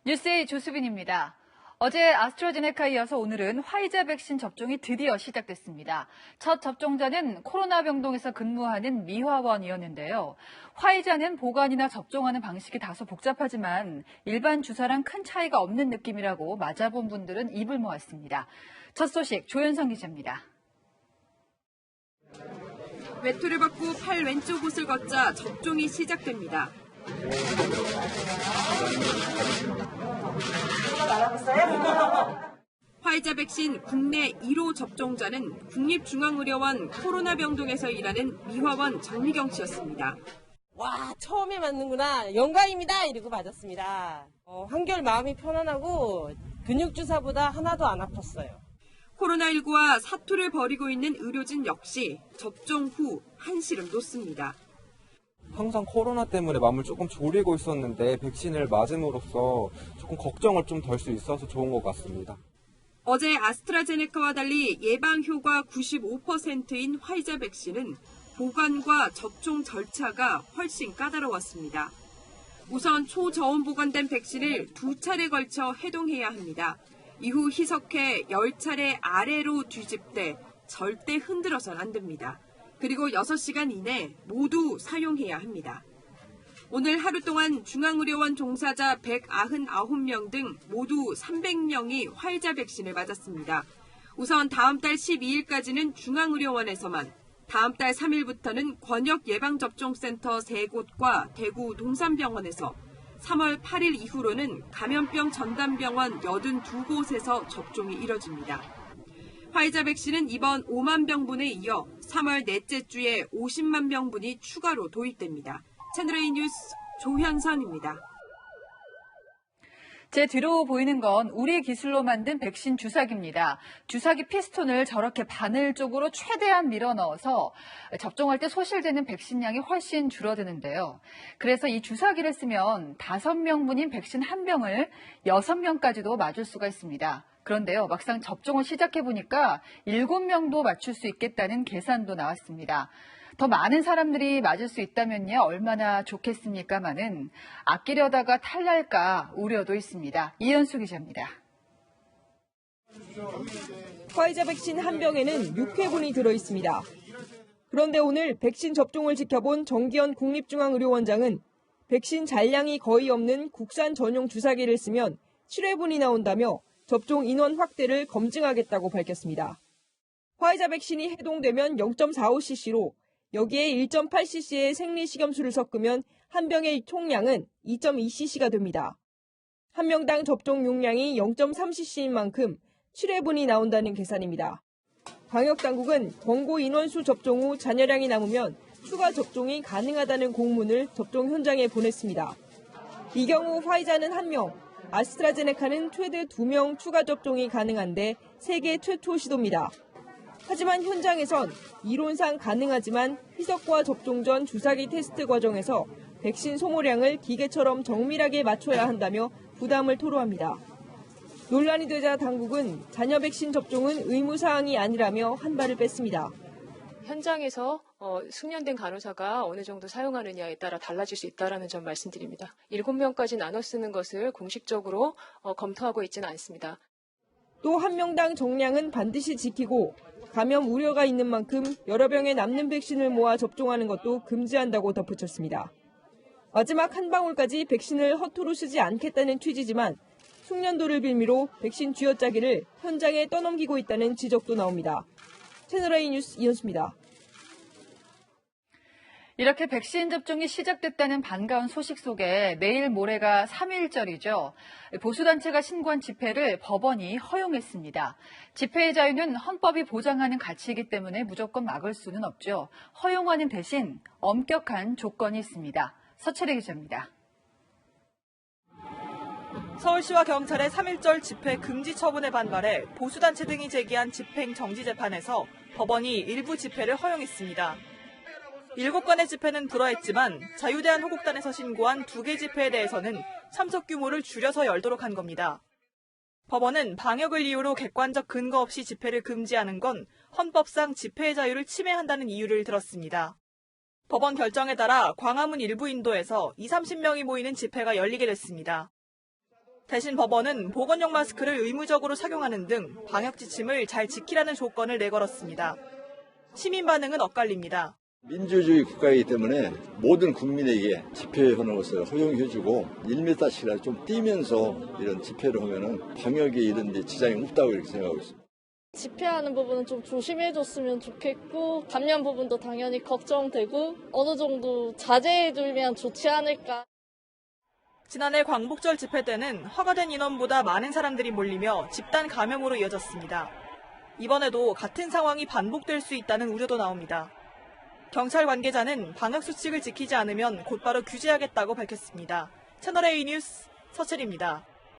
뉴스의 조수빈입니다. 어제 아스트라제네카에 이어서 오늘은 화이자 백신 접종이 드디어 시작됐습니다. 첫 접종자는 코로나 병동에서 근무하는 미화원이었는데요. 화이자는 보관이나 접종하는 방식이 다소 복잡하지만 일반 주사랑 큰 차이가 없는 느낌이라고 맞아본 분들은 입을 모았습니다. 첫 소식 조현성 기자입니다. 외투를 벗고 팔 왼쪽 옷을 걷자 접종이 시작됩니다. 화이자 백신 국내 1호 접종자는 국립중앙의료원 코로나 병동에서 일하는 미화원 정미경 씨였습니다. 와, 처음에 맞는구나. 영광입니다. 이러고 맞았습니다. 한결 마음이 편안하고 근육주사보다 하나도 안 아팠어요. 코로나19와 사투를 벌이고 있는 의료진 역시 접종 후 한시름 돋습니다. 항상 코로나 때문에 마음을 조금 졸이고 있었는데 백신을 맞음으로써 조금 걱정을 좀 덜 수 있어서 좋은 것 같습니다. 어제 아스트라제네카와 달리 예방 효과 95%인 화이자 백신은 보관과 접종 절차가 훨씬 까다로웠습니다. 우선 초저온 보관된 백신을 2차례 걸쳐 해동해야 합니다. 이후 희석해 10차례 아래로 뒤집되 절대 흔들어선 안 됩니다. 그리고 6시간 이내 모두 사용해야 합니다. 오늘 하루 동안 중앙의료원 종사자 199명 등 모두 300명이 화이자 백신을 맞았습니다. 우선 다음 달 12일까지는 중앙의료원에서만, 다음 달 3일부터는 권역예방접종센터 3곳과 대구 동산병원에서, 3월 8일 이후로는 감염병 전담병원 82곳에서 접종이 이뤄집니다. 화이자 백신은 이번 5만 병분에 이어 3월 넷째 주에 50만 병분이 추가로 도입됩니다. 채널A 뉴스 조현선입니다. 제 뒤로 보이는 건 우리 기술로 만든 백신 주사기입니다. 주사기 피스톤을 저렇게 바늘 쪽으로 최대한 밀어 넣어서 접종할 때 소실되는 백신량이 훨씬 줄어드는데요. 그래서 이 주사기를 쓰면 5명분인 백신 1병을 6명까지도 맞을 수가 있습니다. 그런데요, 막상 접종을 시작해보니까 7명도 맞출 수 있겠다는 계산도 나왔습니다. 더 많은 사람들이 맞을 수 있다면요, 얼마나 좋겠습니까마는 아끼려다가 탈날까 우려도 있습니다. 이현수 기자입니다. 화이자 백신 1병에는 6회분이 들어있습니다. 그런데 오늘 백신 접종을 지켜본 정기현 국립중앙의료원장은 백신 잔량이 거의 없는 국산 전용 주사기를 쓰면 7회분이 나온다며 접종 인원 확대를 검증하겠다고 밝혔습니다. 화이자 백신이 해동되면 0.45cc로 여기에 1.8cc의 생리식염수를 섞으면 한 병의 총량은 2.2cc가 됩니다. 한 명당 접종 용량이 0.3cc인 만큼 7회분이 나온다는 계산입니다. 방역당국은 권고 인원수 접종 후 잔여량이 남으면 추가 접종이 가능하다는 공문을 접종 현장에 보냈습니다. 이 경우 화이자는 1명, 아스트라제네카는 최대 2명 추가 접종이 가능한데 세계 최초 시도입니다. 하지만 현장에선 이론상 가능하지만 희석과 접종 전 주사기 테스트 과정에서 백신 소모량을 기계처럼 정밀하게 맞춰야 한다며 부담을 토로합니다. 논란이 되자 당국은 잔여 백신 접종은 의무사항이 아니라며 한 발을 뺐습니다. 현장에서 숙련된 간호사가 어느 정도 사용하느냐에 따라 달라질 수 있다는 점 말씀드립니다. 7명까지 나눠 쓰는 것을 공식적으로 검토하고 있지는 않습니다. 또 한 명당 정량은 반드시 지키고 감염 우려가 있는 만큼 여러 병에 남는 백신을 모아 접종하는 것도 금지한다고 덧붙였습니다. 마지막 한 방울까지 백신을 허투루 쓰지 않겠다는 취지지만 숙련도를 빌미로 백신 쥐어짜기를 현장에 떠넘기고 있다는 지적도 나옵니다. 채널A 뉴스 이현수입니다. 이렇게 백신 접종이 시작됐다는 반가운 소식 속에 내일 모레가 3.1절이죠. 보수단체가 신고한 집회를 법원이 허용했습니다. 집회의 자유는 헌법이 보장하는 가치이기 때문에 무조건 막을 수는 없죠. 허용하는 대신 엄격한 조건이 있습니다. 서채래 기자입니다. 서울시와 경찰의 3.1절 집회 금지 처분에 반발해 보수단체 등이 제기한 집행 정지 재판에서 법원이 일부 집회를 허용했습니다. 7건의 집회는 불허했지만 자유대한호국단에서 신고한 2개 집회에 대해서는 참석 규모를 줄여서 열도록 한 겁니다. 법원은 방역을 이유로 객관적 근거 없이 집회를 금지하는 건 헌법상 집회의 자유를 침해한다는 이유를 들었습니다. 법원 결정에 따라 광화문 일부 인도에서 20-30명이 모이는 집회가 열리게 됐습니다. 대신 법원은 보건용 마스크를 의무적으로 착용하는 등 방역 지침을 잘 지키라는 조건을 내걸었습니다. 시민 반응은 엇갈립니다. 민주주의 국가이기 때문에 모든 국민에게 집회하는 것을 허용해주고 1m씩이라도 좀 뛰면서 이런 집회를 하면은 방역에 이런 데 지장이 없다고 이렇게 생각하고 있습니다. 집회하는 부분은 좀 조심해줬으면 좋겠고 감염 부분도 당연히 걱정되고 어느 정도 자제해주면 좋지 않을까. 지난해 광복절 집회 때는 허가된 인원보다 많은 사람들이 몰리며 집단 감염으로 이어졌습니다. 이번에도 같은 상황이 반복될 수 있다는 우려도 나옵니다. 경찰 관계자는 방역수칙을 지키지 않으면 곧바로 규제하겠다고 밝혔습니다. 채널A 뉴스 서채리입니다.